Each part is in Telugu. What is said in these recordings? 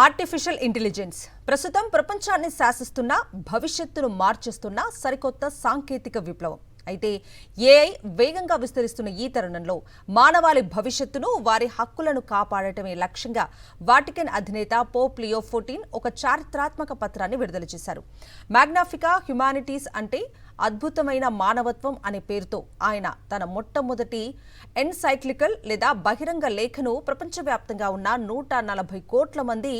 ఆర్టిఫిషియల్ ఇంటెలిజెన్స్ ప్రస్తుతం ప్రపంచాన్ని శాసిస్తున్న, భవిష్యత్తును మార్చేస్తున్న సరికొత్త సాంకేతిక విప్లవం. అయితే ఏఐ వేగంగా విస్తరిస్తున్న ఈ తరుణంలో మానవాళి భవిష్యత్తును, వారి హక్కులను కాపాడటమే లక్ష్యంగా వాటికన్ అధినేత పోప్ లియో 14 ఒక చారిత్రాత్మక పత్రాన్ని విడుదల చేశారు. మ్యాగ్నిఫికా హ్యుమానిటీస్ అంటే అద్భుతమైన మానవత్వం అనే పేరుతో ఆయన తన మొట్టమొదటి ఎన్సైక్లికల్ లేదా బహిరంగ లేఖను ప్రపంచవ్యాప్తంగా ఉన్న 140 కోట్ల మంది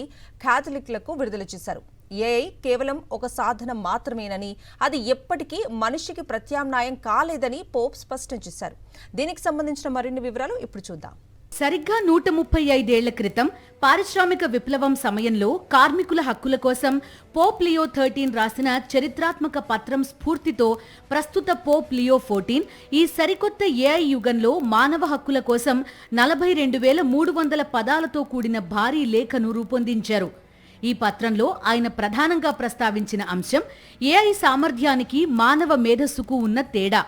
క్యాథలిక్లకు విడుదల చేశారు. ఏఐ కేవలం ఒక సాధనం మాత్రమేనని, అది ఎప్పటికీ మనిషికి ప్రత్యామ్నాయం కాలేదని పోప్ స్పష్టం చేశారు. దీనికి సంబంధించిన మరిన్ని వివరాలు ఇప్పుడు చూద్దాం. సరిగ్గా 135 ఏళ్ల క్రితం పారిశ్రామిక విప్లవం సమయంలో కార్మికుల హక్కుల కోసం పోప్ లియో 13 రాసిన చరిత్రాత్మక పత్రం స్ఫూర్తితో ప్రస్తుత పోప్ లియో 14 ఈ సరికొత్త ఏఐ యుగంలో మానవ హక్కుల కోసం 42,300 పదాలతో కూడిన భారీ లేఖను రూపొందించారు. ఈ పత్రంలో ఆయన ప్రధానంగా ప్రస్తావించిన అంశం ఏఐ సామర్థ్యానికి మానవ మేధస్సుకు ఉన్న తేడా.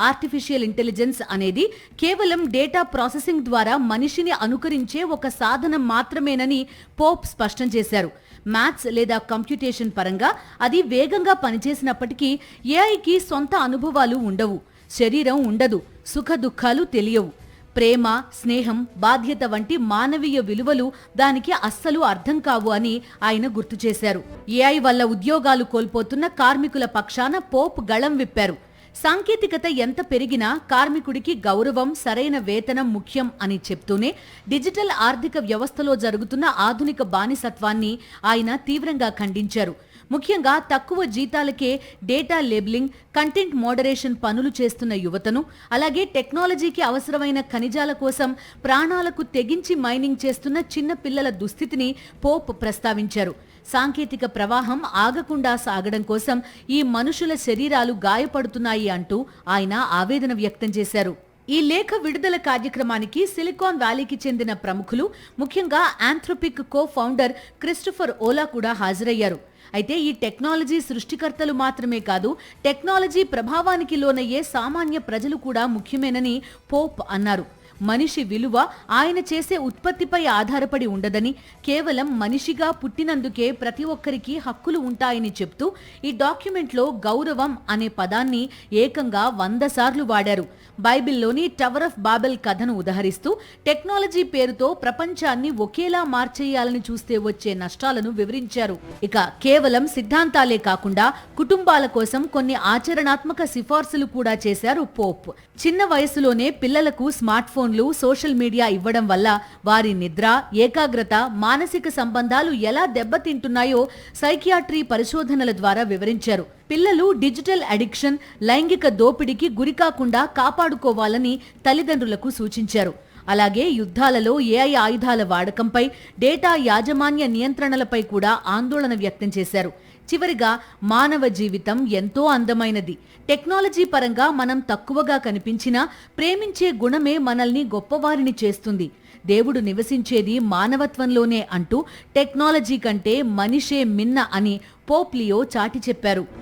ఆర్టిఫిషియల్ ఇంటెలిజెన్స్ అనేది కేవలం డేటా ప్రాసెసింగ్ ద్వారా మనిషిని అనుకరించే ఒక సాధనం మాత్రమేనని పోప్ స్పష్టం చేశారు. మ్యాథ్స్ లేదా కంప్యూటేషన్ పరంగా అది వేగంగా పనిచేసినప్పటికీ ఏఐకి సొంత అనుభవాలు ఉండవు, శరీరం ఉండదు, సుఖ దుఃఖాలు తెలియవు. ప్రేమ, స్నేహం, బాధ్యత వంటి మానవీయ విలువలు దానికి అస్సలు అర్థం కావు అని ఆయన గుర్తు చేశారు. ఏఐ వల్ల ఉద్యోగాలు కోల్పోతున్న కార్మికుల పక్షాన పోప్ గళం విప్పారు. సాంకేతికత ఎంత పెరిగినా కార్మికుడికి గౌరవం, సరైన వేతనం ముఖ్యం అని చెప్తూనే డిజిటల్ ఆర్థిక వ్యవస్థలో జరుగుతున్న ఆధునిక బానిసత్వాన్ని ఆయన తీవ్రంగా ఖండించారు. ముఖ్యంగా తక్కువ జీతాలకే డేటా లేబులింగ్, కంటెంట్ మోడరేషన్ పనులు చేస్తున్న యువతను, అలాగే టెక్నాలజీకి అవసరమైన ఖనిజాల కోసం ప్రాణాలకు తెగించి మైనింగ్ చేస్తున్న చిన్న పిల్లల దుస్థితిని పోప్ ప్రస్తావించారు. సాంకేతిక ప్రవాహం ఆగకుండా సాగడం కోసం ఈ మనుషుల శరీరాలు గాయపడుతున్నాయి అంటూ ఆయన ఆవేదన వ్యక్తం చేశారు. ఈ లేఖ విడుదల కార్యక్రమానికి సిలికాన్ వ్యాలీకి చెందిన ప్రముఖులు, ముఖ్యంగా Anthropic co founder Christopher Ola కూడా హాజరయ్యారు. అయితే ఈ టెక్నాలజీ సృష్టికర్తలు మాత్రమే కాదు, టెక్నాలజీ ప్రభావానికి లోనయ్యే సామాన్య ప్రజలు కూడా ముఖ్యమేనని పోప్ అన్నారు. మనిషి విలువ ఆయన చేసే ఉత్పత్తిపై ఆధారపడి ఉండదని, కేవలం మనిషిగా పుట్టినందుకే ప్రతి ఒక్కరికి హక్కులు ఉంటాయని చెప్తూ ఈ డాక్యుమెంట్లో గౌరవం అనే పదాన్ని ఏకంగా 100 సార్లు వాడారు. బైబిల్లోని టవర్ ఆఫ్ బాబెల్ కథను ఉదహరిస్తూ టెక్నాలజీ పేరుతో ప్రపంచాన్ని ఒకేలా మార్చేయాలని చూస్తే వచ్చే నష్టాలను వివరించారు. ఇక కేవలం సిద్ధాంతాలే కాకుండా కుటుంబాల కోసం కొన్ని ఆచరణాత్మక సిఫార్సులు కూడా చేశారు పోప్. చిన్న వయసులోనే పిల్లలకు స్మార్ట్ ఫోన్లు, సోషల్ మీడియా ఇవ్వడం వల్ల వారి నిద్ర, ఏకాగ్రత, మానసిక సంబంధాలు ఎలా దెబ్బతింటున్నాయో సైకియాట్రీ పరిశోధనల ద్వారా వివరించారు. పిల్లలు డిజిటల్ అడిక్షన్, లైంగిక దోపిడీకి గురికాకుండా కాపాడుకోవాలని తల్లిదండ్రులకు సూచించారు. అలాగే యుద్ధాలలో ఏఐ ఆయుధాల వాడకంపై, డేటా యాజమాన్య నియంత్రణలపై కూడా ఆందోళన వ్యక్తం చేశారు. చివరిగా మానవ జీవితం ఎంతో అందమైనది. టెక్నాలజీ పరంగా మనం తక్కువగా కనిపించినా ప్రేమించే గుణమే మనల్ని గొప్పవారిని చేస్తుంది. దేవుడు నివసించేది మానవత్వంలోనే అంటూ టెక్నాలజీ కంటే మనిషే మిన్న అని పోప్ లియో చాటి చెప్పారు.